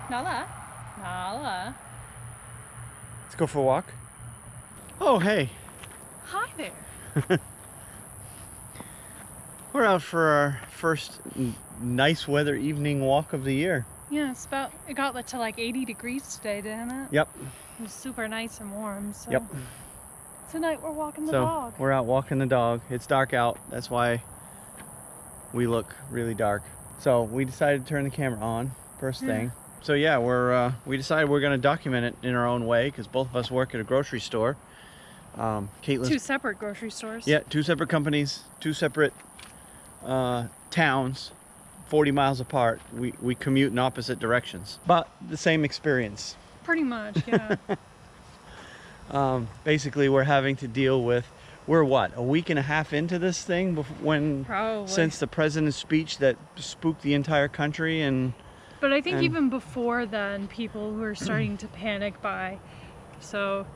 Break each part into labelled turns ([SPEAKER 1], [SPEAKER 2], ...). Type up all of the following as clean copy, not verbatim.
[SPEAKER 1] Nala. Nala.
[SPEAKER 2] Let's go for a walk. Oh, hey.
[SPEAKER 1] Hi there.
[SPEAKER 2] We're out for our first nice weather evening walk of the year.
[SPEAKER 1] Yeah, it got to like 80 degrees today, didn't it?
[SPEAKER 2] Yep.
[SPEAKER 1] It was super nice and warm, so.
[SPEAKER 2] Yep.
[SPEAKER 1] Tonight we're walking the dog.
[SPEAKER 2] We're out walking the dog. It's dark out. That's why we look really dark. So we decided to turn the camera on first thing. So yeah, we decided we're going to document it in our own way because both of us work at a grocery store. Caitlin's,
[SPEAKER 1] two separate grocery stores.
[SPEAKER 2] Yeah, two separate companies, two separate towns, 40 miles apart. We commute in opposite directions, but the same experience.
[SPEAKER 1] Pretty much, yeah.
[SPEAKER 2] Basically, we're having to deal with, we're what, a week and a half into this thing since the president's speech that spooked the entire country.
[SPEAKER 1] But I think even before then, people were starting to panic buy. So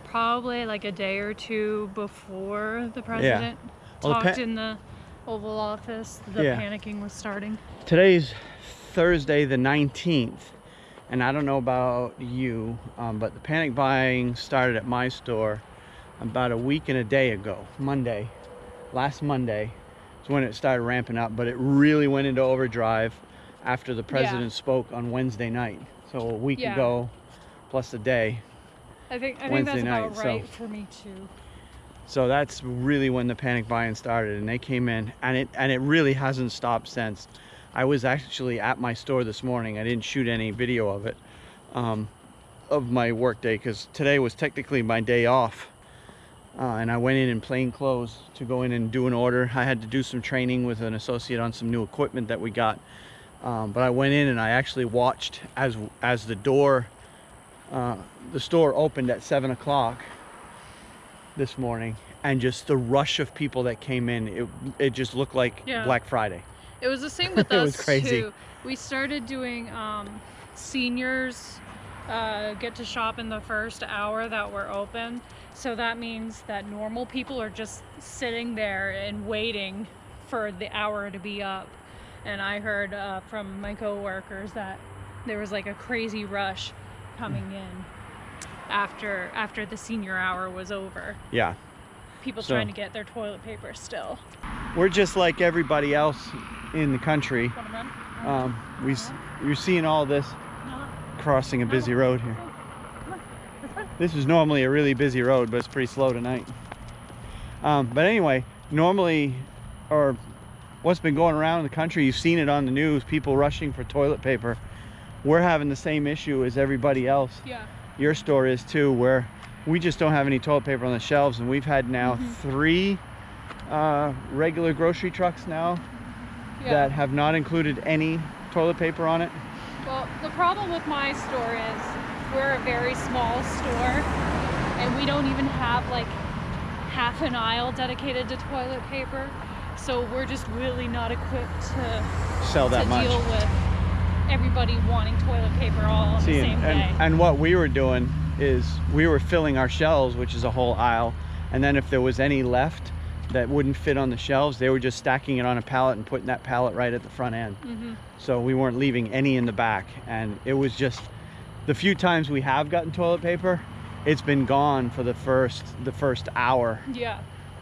[SPEAKER 1] probably like a day or two before the president talked in the Oval Office, the panicking was starting.
[SPEAKER 2] Today's Thursday the 19th, and I don't know about you, but the panic buying started at my store about a week and a day ago. Last Monday is when it started ramping up, but it really went into overdrive after the president spoke on Wednesday night. So a week ago plus a day.
[SPEAKER 1] I think
[SPEAKER 2] Wednesday
[SPEAKER 1] that's about
[SPEAKER 2] night,
[SPEAKER 1] right for me too.
[SPEAKER 2] So that's really when the panic buying started, and they came in, and it really hasn't stopped since. I was actually at my store this morning. I didn't shoot any video of it, of my work day, because today was technically my day off. And I went in plain clothes to go in and do an order. I had to do some training with an associate on some new equipment that we got. But I went in and I actually watched as the store opened at 7 o'clock this morning, and just the rush of people that came in, it just looked like Black Friday.
[SPEAKER 1] It was the same with us.
[SPEAKER 2] It was crazy.
[SPEAKER 1] Too. We started doing seniors get to shop in the first hour that we're open. So that means that normal people are just sitting there and waiting for the hour to be up. And I heard from my coworkers that there was like a crazy rush coming in after the senior hour was over.
[SPEAKER 2] Yeah.
[SPEAKER 1] People trying to get their toilet paper still.
[SPEAKER 2] We're just like everybody else in the country. You're seeing all this crossing a busy road here. This is normally a really busy road, but it's pretty slow tonight. But anyway, normally, or what's been going around in the country, you've seen it on the news, people rushing for toilet paper. We're having the same issue as everybody else.
[SPEAKER 1] Yeah.
[SPEAKER 2] Your store is too, where we just don't have any toilet paper on the shelves, and we've had now 3 regular grocery trucks now that have not included any toilet paper on it.
[SPEAKER 1] Well, the problem with my store is we're a very small store, and we don't even have like half an aisle dedicated to toilet paper, so we're just really not equipped to
[SPEAKER 2] sell that much.
[SPEAKER 1] Deal with everybody wanting toilet paper all on the same day.
[SPEAKER 2] And what we were doing is we were filling our shelves, which is a whole aisle, and then if there was any left that wouldn't fit on the shelves, they were just stacking it on a pallet and putting that pallet right at the front end. So we weren't leaving any in the back, and it was just the few times we have gotten toilet paper, it's been gone for the first hour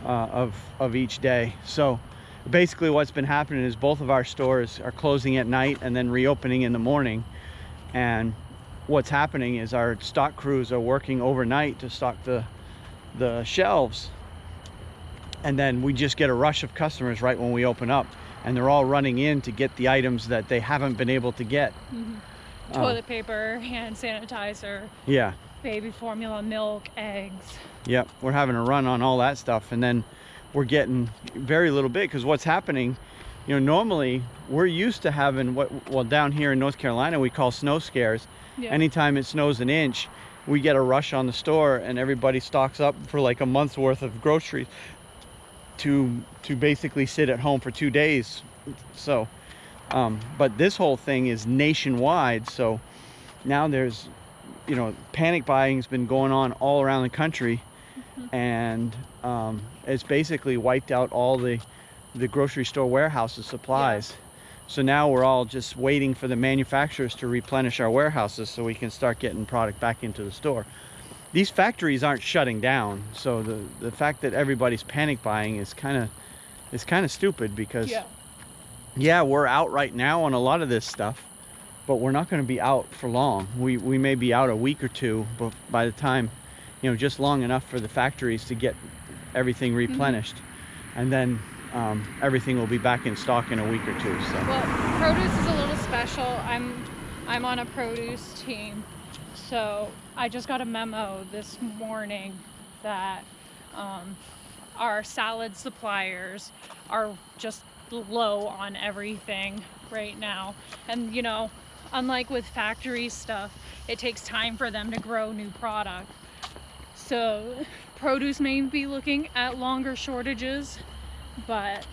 [SPEAKER 2] of each day. So basically what's been happening is both of our stores are closing at night and then reopening in the morning, and what's happening is our stock crews are working overnight to stock the shelves, and then we just get a rush of customers right when we open up, and they're all running in to get the items that they haven't been able to get.
[SPEAKER 1] Toilet paper, hand sanitizer, baby formula, milk, eggs.
[SPEAKER 2] Yep, we're having a run on all that stuff, and then we're getting very little bit, because what's happening, you know, normally we're used to having well, down here in North Carolina we call snow scares. Anytime it snows an inch, we get a rush on the store, and everybody stocks up for like a month's worth of groceries to basically sit at home for 2 days. So but this whole thing is nationwide, so now there's, you know, panic buying has been going on all around the country, and it's basically wiped out all the grocery store warehouses supplies. So now we're all just waiting for the manufacturers to replenish our warehouses so we can start getting product back into the store. These factories aren't shutting down, so the fact that everybody's panic buying is kind of stupid, because yeah, we're out right now on a lot of this stuff, but we're not going to be out for long. We may be out a week or two, but by the time, you know, just long enough for the factories to get everything replenished, and then everything will be back in stock in a week or two. So
[SPEAKER 1] well, produce is a little special. I'm on a produce team, so I just got a memo this morning that our salad suppliers are just low on everything right now. And you know, unlike with factory stuff, it takes time for them to grow new product. So produce may be looking at longer shortages, but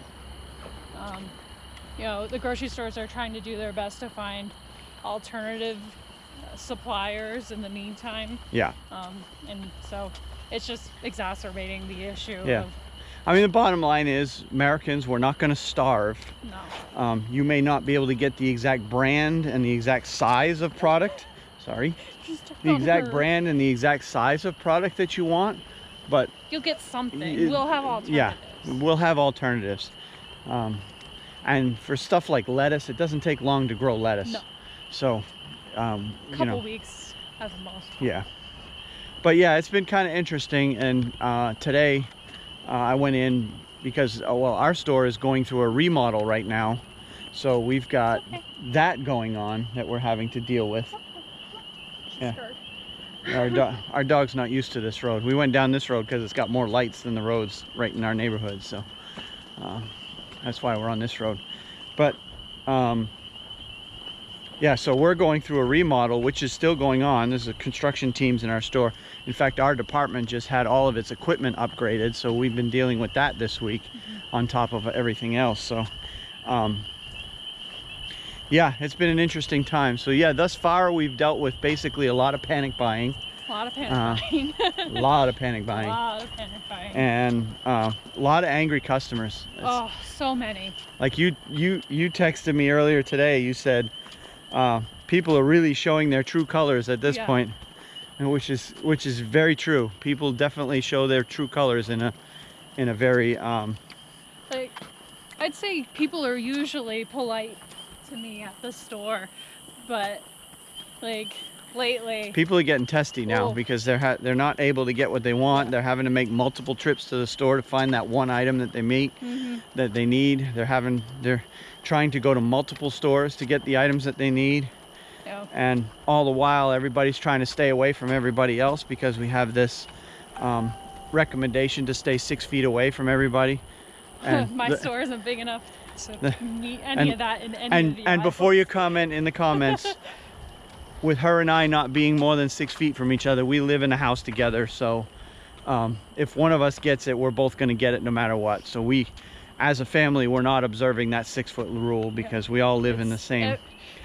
[SPEAKER 1] you know, the grocery stores are trying to do their best to find alternative suppliers in the meantime.
[SPEAKER 2] yeah.
[SPEAKER 1] And so it's just exacerbating the issue.
[SPEAKER 2] Yeah. I mean, the bottom line is, Americans, we're not going to starve.
[SPEAKER 1] No.
[SPEAKER 2] You may not be able to get the exact brand and the exact size of product. Sorry. The exact brand and the exact size of product that you want, but
[SPEAKER 1] you'll get something. We'll have alternatives.
[SPEAKER 2] Yeah, we'll have alternatives. And for stuff like lettuce, it doesn't take long to grow lettuce.
[SPEAKER 1] No.
[SPEAKER 2] So,
[SPEAKER 1] couple weeks at the most.
[SPEAKER 2] Yeah. But yeah, it's been kind of interesting. And today I went in because, well, our store is going through a remodel right now. So we've got that going on that we're having to deal with. Yeah. Our dog's not used to this road. We went down this road because it's got more lights than the roads right in our neighborhood. So that's why we're on this road. But yeah, so we're going through a remodel, which is still going on. There's construction teams in our store. In fact, our department just had all of its equipment upgraded, so we've been dealing with that this week on top of everything else. So yeah, it's been an interesting time. So yeah, thus far we've dealt with basically a lot of panic buying.
[SPEAKER 1] A lot of panic buying.
[SPEAKER 2] A lot of panic buying.
[SPEAKER 1] A lot of panic buying.
[SPEAKER 2] And a lot of angry customers.
[SPEAKER 1] Oh, so many.
[SPEAKER 2] Like you texted me earlier today. You said people are really showing their true colors at this point, and which is very true. People definitely show their true colors in a very
[SPEAKER 1] like, I'd say people are usually polite to me at the store, but like lately
[SPEAKER 2] people are getting testy now because they're not able to get what they want. They're having to make multiple trips to the store to find that one item that they that they need. They're trying to go to multiple stores to get the items that they need. And all the while everybody's trying to stay away from everybody else because we have this recommendation to stay 6 feet away from everybody. And
[SPEAKER 1] my store isn't big enough to meet any of that in any of the
[SPEAKER 2] and before you comment in the comments, with her and I not being more than 6 feet from each other, we live in a house together. So if one of us gets it, we're both going to get it no matter what. So we, as a family, we're not observing that 6 foot rule because we all live in the same.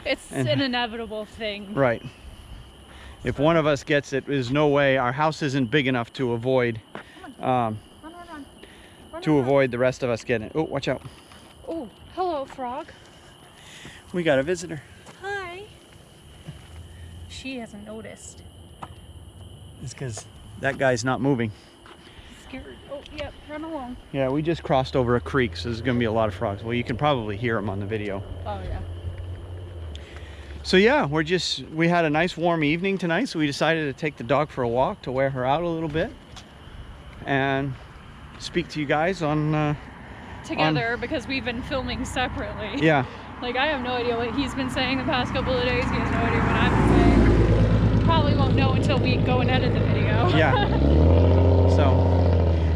[SPEAKER 1] It's an inevitable thing.
[SPEAKER 2] Right. If one of us gets it, there's no way. Our house isn't big enough to avoid avoid the rest of us getting it. Oh, watch out.
[SPEAKER 1] Oh, hello, frog.
[SPEAKER 2] We got a visitor.
[SPEAKER 1] Hi. She hasn't noticed.
[SPEAKER 2] It's because that guy's not moving.
[SPEAKER 1] Scared. Oh, yep, run along.
[SPEAKER 2] Yeah, we just crossed over a creek, so there's going to be a lot of frogs. Well, you can probably hear them on the video.
[SPEAKER 1] Oh, yeah.
[SPEAKER 2] So yeah, we had a nice warm evening tonight, so we decided to take the dog for a walk to wear her out a little bit and speak to you guys on
[SPEAKER 1] together because we've been filming separately.
[SPEAKER 2] Yeah.
[SPEAKER 1] Like, I have no idea what he's been saying the past couple of days. He has no idea what I've been saying. Probably won't know until we go and edit the video.
[SPEAKER 2] Yeah. So,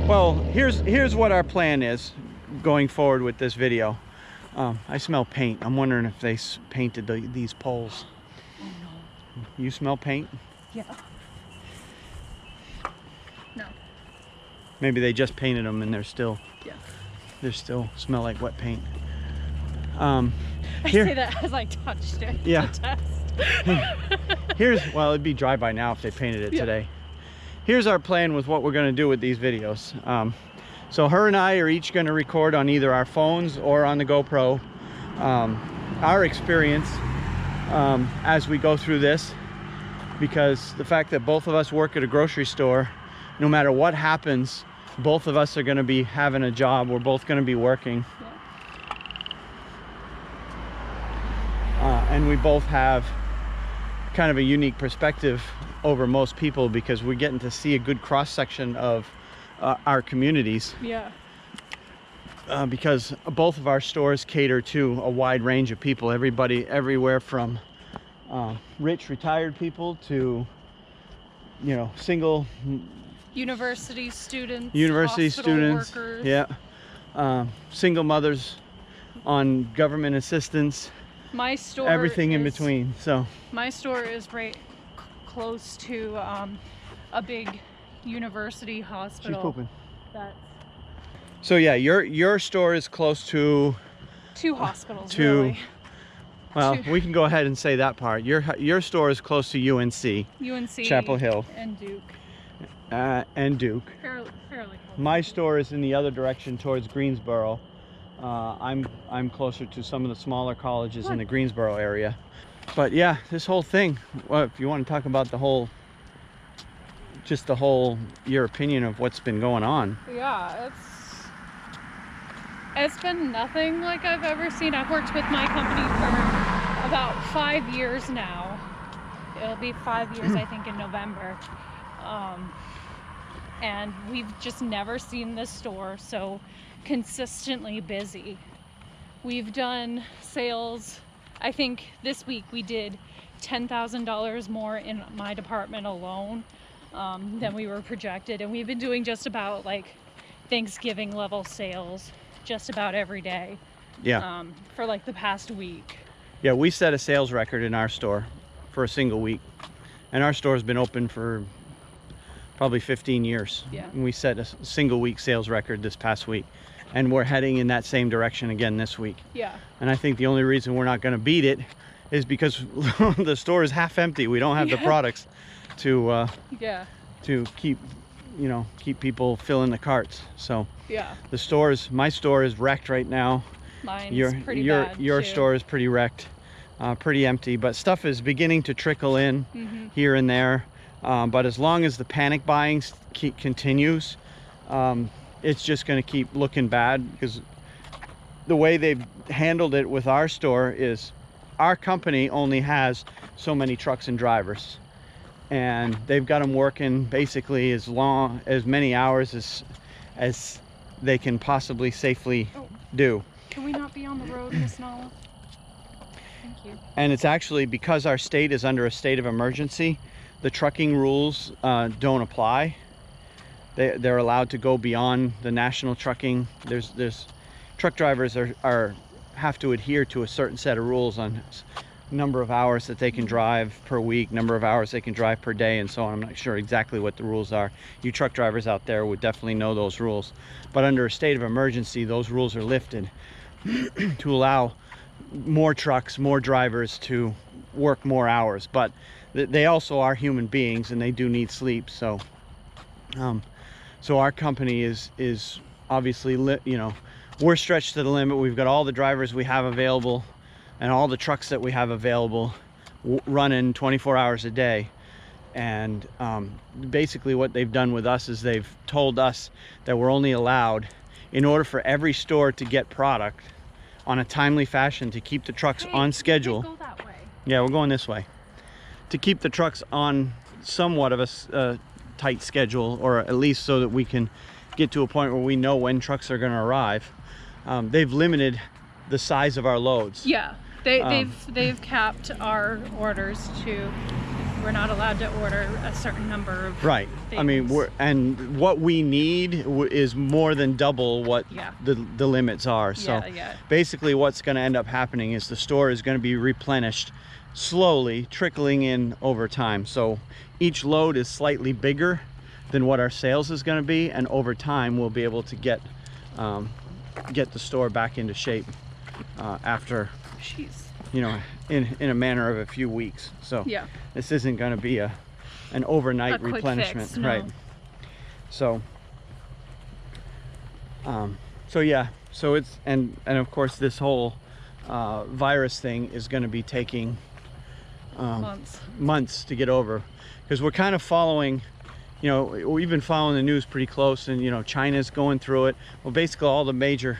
[SPEAKER 2] well, here's what our plan is going forward with this video. I smell paint. I'm wondering if they painted these poles.
[SPEAKER 1] Oh no.
[SPEAKER 2] You smell paint?
[SPEAKER 1] Yeah. No.
[SPEAKER 2] Maybe they just painted them and they're still smell like wet paint.
[SPEAKER 1] I say that as I touched it.
[SPEAKER 2] Yeah.
[SPEAKER 1] To test.
[SPEAKER 2] Well, it'd be dry by now if they painted it today. Here's our plan with what we're going to do with these videos. So her and I are each going to record on either our phones or on the GoPro our experience as we go through this, because the fact that both of us work at a grocery store, no matter what happens, both of us are going to be having a job. We're both going to be working. And we both have kind of a unique perspective over most people, because we're getting to see a good cross section of our communities.
[SPEAKER 1] Yeah.
[SPEAKER 2] Because both of our stores cater to a wide range of people, everybody, everywhere from rich retired people to, you know, single
[SPEAKER 1] University students,
[SPEAKER 2] workers, yeah, single mothers on government assistance,
[SPEAKER 1] my store,
[SPEAKER 2] everything in between. So
[SPEAKER 1] my store is right close to a big university hospital.
[SPEAKER 2] She's pooping.
[SPEAKER 1] That's
[SPEAKER 2] so yeah, your store is close to
[SPEAKER 1] two hospitals, really.
[SPEAKER 2] Well, we can go ahead and say that part. Your store is close to UNC, Chapel Hill,
[SPEAKER 1] and Duke. Fairly close.
[SPEAKER 2] My store is in the other direction towards Greensboro. I'm closer to some of the smaller colleges in the Greensboro area. But yeah, this whole thing, well, if you want to talk about your opinion of what's been going on.
[SPEAKER 1] Yeah, it's been nothing like I've ever seen. I've worked with my company for about 5 years now. It'll be 5 years, I think, in November. And we've just never seen this store so consistently busy. We've done sales, I think this week we did $10,000 more in my department alone than we were projected, and we've been doing just about like Thanksgiving level sales just about every day.
[SPEAKER 2] Yeah.
[SPEAKER 1] For like the past week.
[SPEAKER 2] Yeah, we set a sales record in our store for a single week, and our store has been open for probably 15 years.
[SPEAKER 1] Yeah.
[SPEAKER 2] And we set a single week sales record this past week, and we're heading in that same direction again this week.
[SPEAKER 1] Yeah.
[SPEAKER 2] And I think the only reason we're not going to beat it is because the store is half empty. We don't have the products to keep people filling the carts. So
[SPEAKER 1] yeah,
[SPEAKER 2] my store is wrecked right now.
[SPEAKER 1] Mine's pretty bad
[SPEAKER 2] your
[SPEAKER 1] too.
[SPEAKER 2] store is pretty wrecked, pretty empty, but stuff is beginning to trickle in here and there. But as long as the panic buying continues, it's just going to keep looking bad, because the way they've handled it with our store is our company only has so many trucks and drivers, and they've got them working basically as many hours as they can possibly safely do.
[SPEAKER 1] Can we not be on the road, Miss Nala? Thank you.
[SPEAKER 2] And it's actually because our state is under a state of emergency, the trucking rules don't apply. They're allowed to go beyond the national trucking. There's truck drivers have to adhere to a certain set of rules on number of hours that they can drive per week, number of hours they can drive per day, and so on. I'm not sure exactly what the rules are. You truck drivers out there would definitely know those rules. But under a state of emergency, those rules are lifted to allow more trucks, more drivers to work more hours. But they also are human beings, and they do need sleep. So our company is obviously, we're stretched to the limit. We've got all the drivers we have available and all the trucks that we have available running 24 hours a day. And basically what they've done with us is they've told us that we're only allowed, in order for every store to get product on a timely fashion, to keep the trucks on schedule.
[SPEAKER 1] Go that way.
[SPEAKER 2] Yeah, we're going this way. To keep the trucks on somewhat of a tight schedule, or at least so that we can get to a point where we know when trucks are going to arrive. They've limited the size of our loads.
[SPEAKER 1] Yeah, they've capped our orders to, we're not allowed to order a certain number of
[SPEAKER 2] right things. I mean, and what we need is more than double what the limits are. So basically what's going to end up happening is the store is going to be replenished slowly, trickling in over time. So each load is slightly bigger than what our sales is going to be, and over time we'll be able to get the store back into shape after, in a matter of a few weeks. So this isn't going to be an overnight replenishment,
[SPEAKER 1] fix, no.
[SPEAKER 2] right? So so it's and of course this whole virus thing is going to be taking months to get over, because we're kind of following, you know, we've been following the news pretty close, and you know, China's going through it. Well, basically all the major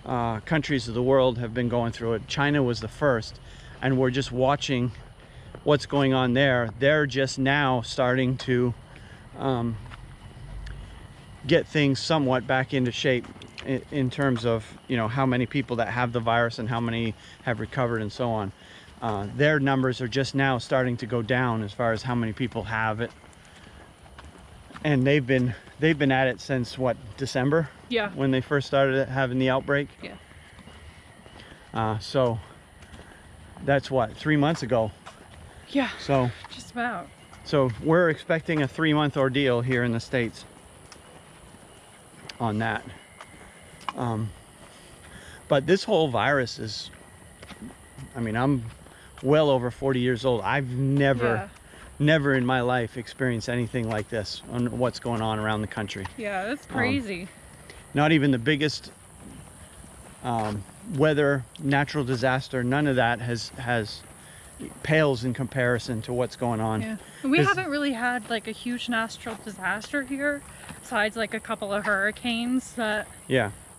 [SPEAKER 2] countries of the world have been going through it. China was the first, and we're just watching what's going on there. They're just now starting to get things somewhat back into shape in terms of, you know, how many people that have the virus and how many have recovered and so on. Their numbers are just now starting to go down as far as how many people have it, and they've been at it since what, December?
[SPEAKER 1] Yeah.
[SPEAKER 2] When they first started having the outbreak.
[SPEAKER 1] Yeah.
[SPEAKER 2] So that's what, 3 months ago.
[SPEAKER 1] Yeah.
[SPEAKER 2] So
[SPEAKER 1] just about.
[SPEAKER 2] So we're expecting a 3-month ordeal here in the States on that. But this whole virus is, I mean, I'm well over 40 years old. I've never in my life experienced anything like this on what's going on around the country.
[SPEAKER 1] Yeah, that's crazy.
[SPEAKER 2] Not even the biggest weather, natural disaster, none of that has pales in comparison to what's going on.
[SPEAKER 1] Yeah. We haven't really had like a huge natural disaster here, besides like a couple of hurricanes that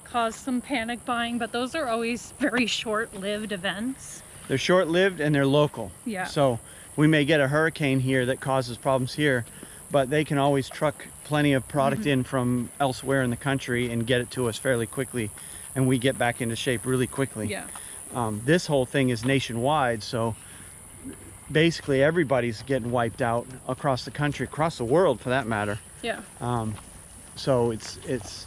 [SPEAKER 1] caused some panic buying, but those are always very short-lived events.
[SPEAKER 2] They're short-lived and they're local.
[SPEAKER 1] Yeah.
[SPEAKER 2] So we may get a hurricane here that causes problems here, but they can always truck plenty of product in from elsewhere in the country and get it to us fairly quickly, and we get back into shape really quickly.
[SPEAKER 1] Yeah.
[SPEAKER 2] This whole thing is nationwide, so basically everybody's getting wiped out across the country, across the world for that matter.
[SPEAKER 1] Yeah.
[SPEAKER 2] So it's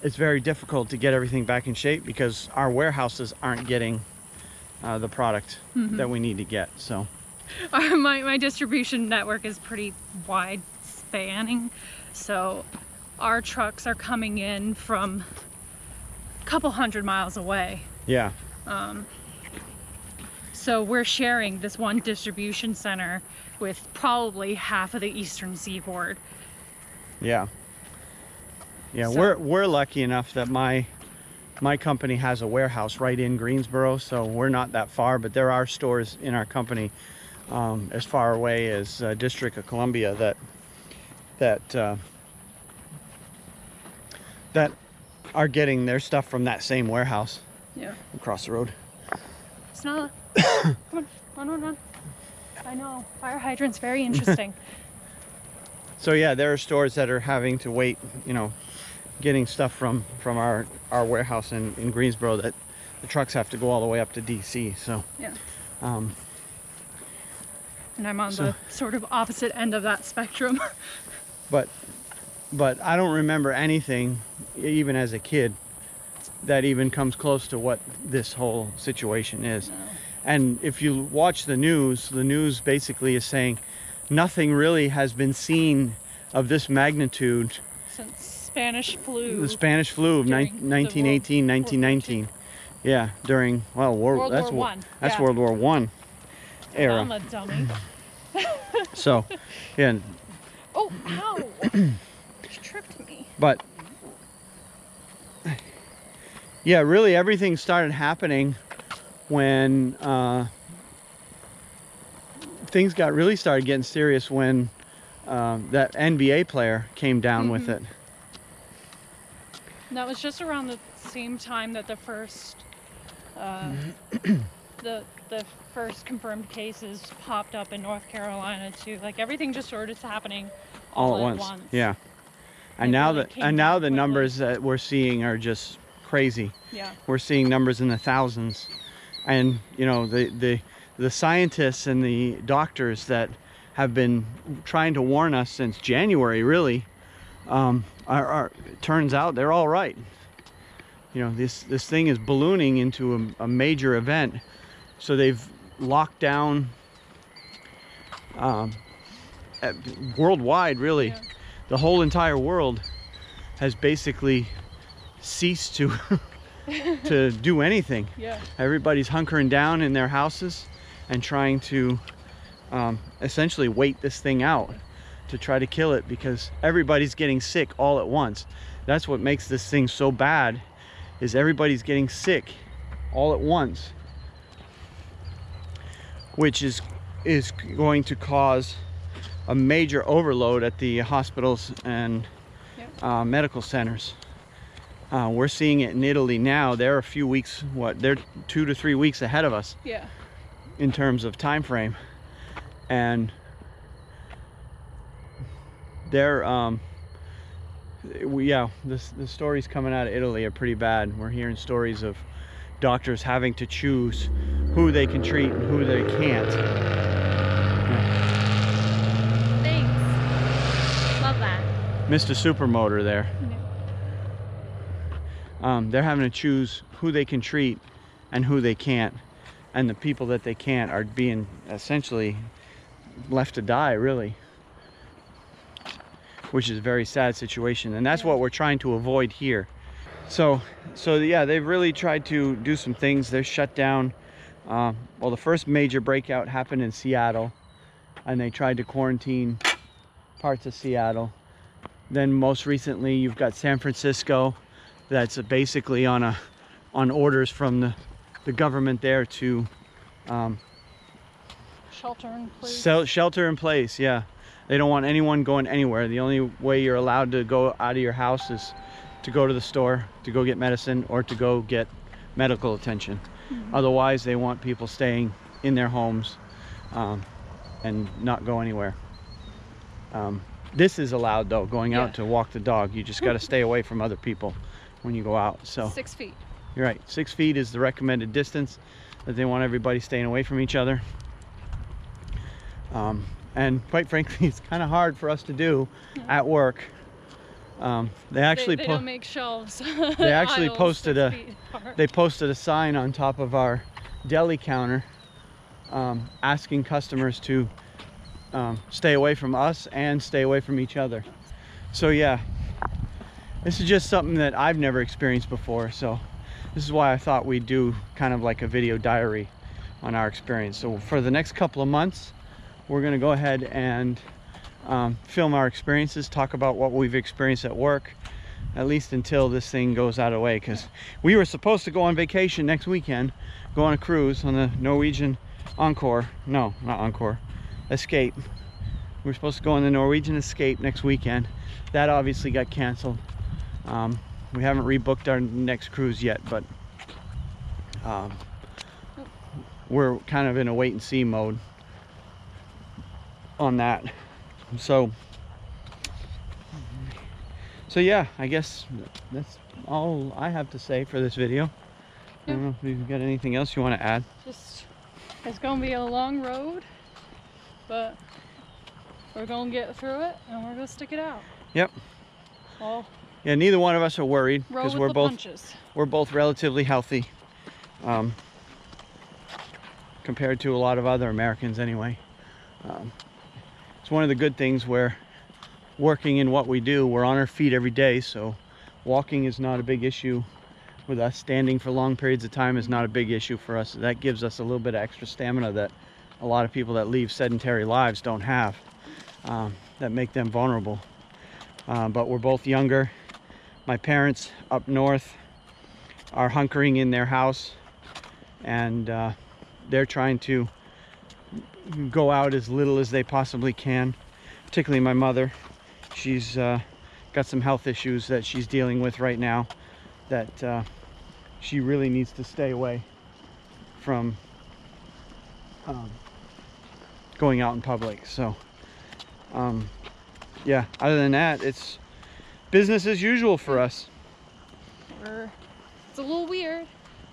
[SPEAKER 2] very difficult to get everything back in shape because our warehouses aren't getting the product that we need to get. So
[SPEAKER 1] my distribution network is pretty wide spanning, so our trucks are coming in from a couple 100 miles away.
[SPEAKER 2] Yeah.
[SPEAKER 1] So we're sharing this one distribution center with probably half of the eastern seaboard.
[SPEAKER 2] Yeah. Yeah,
[SPEAKER 1] So,
[SPEAKER 2] we're lucky enough that my company has a warehouse right in Greensboro, so we're not that far, but there are stores in our company as far away as District of Columbia that are getting their stuff from that same warehouse.
[SPEAKER 1] Yeah.
[SPEAKER 2] Across the road.
[SPEAKER 1] It's not. Come on, run. I know. Fire hydrant's very interesting.
[SPEAKER 2] So yeah, there are stores that are having to wait, you know, getting stuff from our warehouse in Greensboro, that the trucks have to go all the way up to DC. So
[SPEAKER 1] yeah. And I'm on the sort of opposite end of that spectrum.
[SPEAKER 2] but I don't remember anything, even as a kid, that even comes close to what this whole situation is. No. And if you watch the news basically is saying nothing really has been seen of this magnitude
[SPEAKER 1] since Spanish flu.
[SPEAKER 2] The Spanish flu of 1918, 1919. Yeah, during, well, World War I. That's World War I era.
[SPEAKER 1] I'm a dummy.
[SPEAKER 2] So, yeah.
[SPEAKER 1] Oh, no! You tripped me.
[SPEAKER 2] But yeah, really everything started happening when things really started getting serious when that NBA player came down with it.
[SPEAKER 1] And that was just around the same time that the first the first confirmed cases popped up in North Carolina too. Like everything just started happening all at once.
[SPEAKER 2] Yeah. And now the numbers that we're seeing are just crazy.
[SPEAKER 1] Yeah.
[SPEAKER 2] We're seeing numbers in the thousands, and you know, the scientists and the doctors that have been trying to warn us since January really turns out they're all right. You know, this thing is ballooning into a major event, so they've locked down worldwide really. Yeah. The whole entire world has basically ceased to to do anything.
[SPEAKER 1] Yeah.
[SPEAKER 2] Everybody's hunkering down in their houses and trying to essentially wait this thing out to try to kill it, because everybody's getting sick all at once. That's what makes this thing so bad, is everybody's getting sick all at once, which is going to cause a major overload at the hospitals and medical centers. We're seeing it in Italy now. They're a few weeks, they're 2 to 3 weeks ahead of us in terms of time frame, and they're the stories coming out of Italy are pretty bad. We're hearing stories of doctors having to choose who they can treat and who they can't.
[SPEAKER 1] Thanks. Love that.
[SPEAKER 2] Mr. Supermotor there. They're having to choose who they can treat and who they can't, and the people that they can't are being essentially left to die, really, which is a very sad situation, and that's what we're trying to avoid here. So yeah, they've really tried to do some things. They're shut down. Well, the first major breakout happened in Seattle, and they tried to quarantine parts of Seattle. Then most recently you've got San Francisco, that's basically on orders from the government there to
[SPEAKER 1] shelter in place.
[SPEAKER 2] Shelter in place, yeah. They don't want anyone going anywhere. The only way you're allowed to go out of your house is to go to the store, to go get medicine, or to go get medical attention. Otherwise, they want people staying in their homes and not go anywhere. This is allowed, though, going out to walk the dog. You just got to stay away from other people when you go out. So
[SPEAKER 1] 6 feet.
[SPEAKER 2] You're right. 6 feet is the recommended distance that they want everybody staying away from each other. And quite frankly, it's kind of hard for us to do at work. They actually
[SPEAKER 1] they don't make shelves.
[SPEAKER 2] They actually posted a sign on top of our deli counter asking customers to stay away from us and stay away from each other. So yeah, this is just something that I've never experienced before, so this is why I thought we'd do kind of like a video diary on our experience. So for the next couple of months, we're going to go ahead and film our experiences, talk about what we've experienced at work, at least until this thing goes out of the way, because we were supposed to go on vacation next weekend, go on a cruise on the Norwegian Escape. We were supposed to go on the Norwegian Escape next weekend. That obviously got canceled. We haven't rebooked our next cruise yet, but we're kind of in a wait and see mode on that. So yeah, I guess that's all I have to say for this video. I don't know if you've got anything else you want to add.
[SPEAKER 1] Just, it's gonna be a long road, but we're gonna get through it and we're gonna stick it out.
[SPEAKER 2] Yep.
[SPEAKER 1] Well,
[SPEAKER 2] yeah, neither one of us are worried because we're both relatively healthy, compared to a lot of other Americans anyway. It's one of the good things where working in what we do, we're on our feet every day, so walking is not a big issue with us. Standing for long periods of time is not a big issue for us. That gives us a little bit of extra stamina that a lot of people that leave sedentary lives don't have, that make them vulnerable. But we're both younger. My parents up north are hunkering in their house, and they're trying to go out as little as they possibly can, particularly my mother. She's got some health issues that she's dealing with right now that she really needs to stay away from going out in public. So yeah, other than that, it's business as usual for us.
[SPEAKER 1] It's a little weird,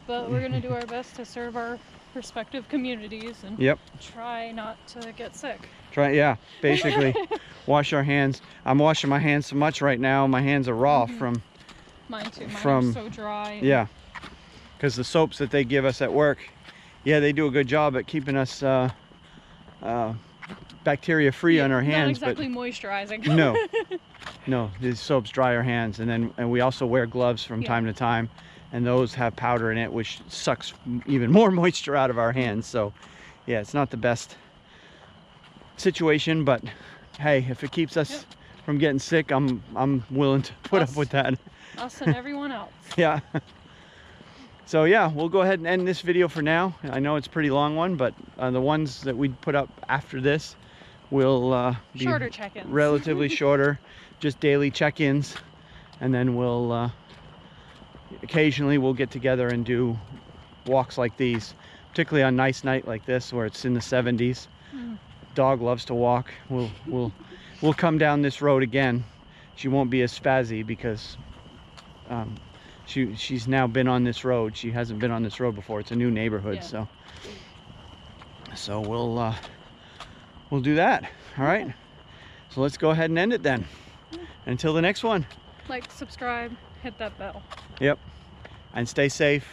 [SPEAKER 1] but we're gonna do our best to serve our respective communities and try not to get sick. Basically wash our hands. I'm washing my hands so much right now, my hands are raw from mine too. Mine are so dry.
[SPEAKER 2] Yeah, because the soaps that they give us at work, they do a good job at keeping us bacteria free on our hands.
[SPEAKER 1] Not exactly moisturizing.
[SPEAKER 2] No, these soaps dry our hands, and we also wear gloves from time to time, and those have powder in it which sucks even more moisture out of our hands. So yeah, it's not the best situation, but hey, if it keeps us from getting sick, I'm willing to put up with that.
[SPEAKER 1] Us and everyone else.
[SPEAKER 2] Yeah. So yeah, we'll go ahead and end this video for now. I know it's a pretty long one, but the ones that we put up after this will be
[SPEAKER 1] shorter check-ins.
[SPEAKER 2] relatively shorter, just daily check-ins, and then we'll occasionally we'll get together and do walks like these, particularly on a nice night like this where it's in the 70s. Dog loves to walk. We'll come down this road again. She won't be as spazzy because she's now been on this road. She hasn't been on this road before. It's a new neighborhood,
[SPEAKER 1] yeah.
[SPEAKER 2] so we'll do that. All right. So let's go ahead and end it then. Until the next one.
[SPEAKER 1] Like, subscribe, hit that bell.
[SPEAKER 2] Yep. And stay safe.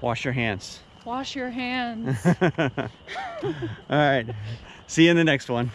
[SPEAKER 2] Wash your hands.
[SPEAKER 1] Wash your hands.
[SPEAKER 2] All right. See you in the next one.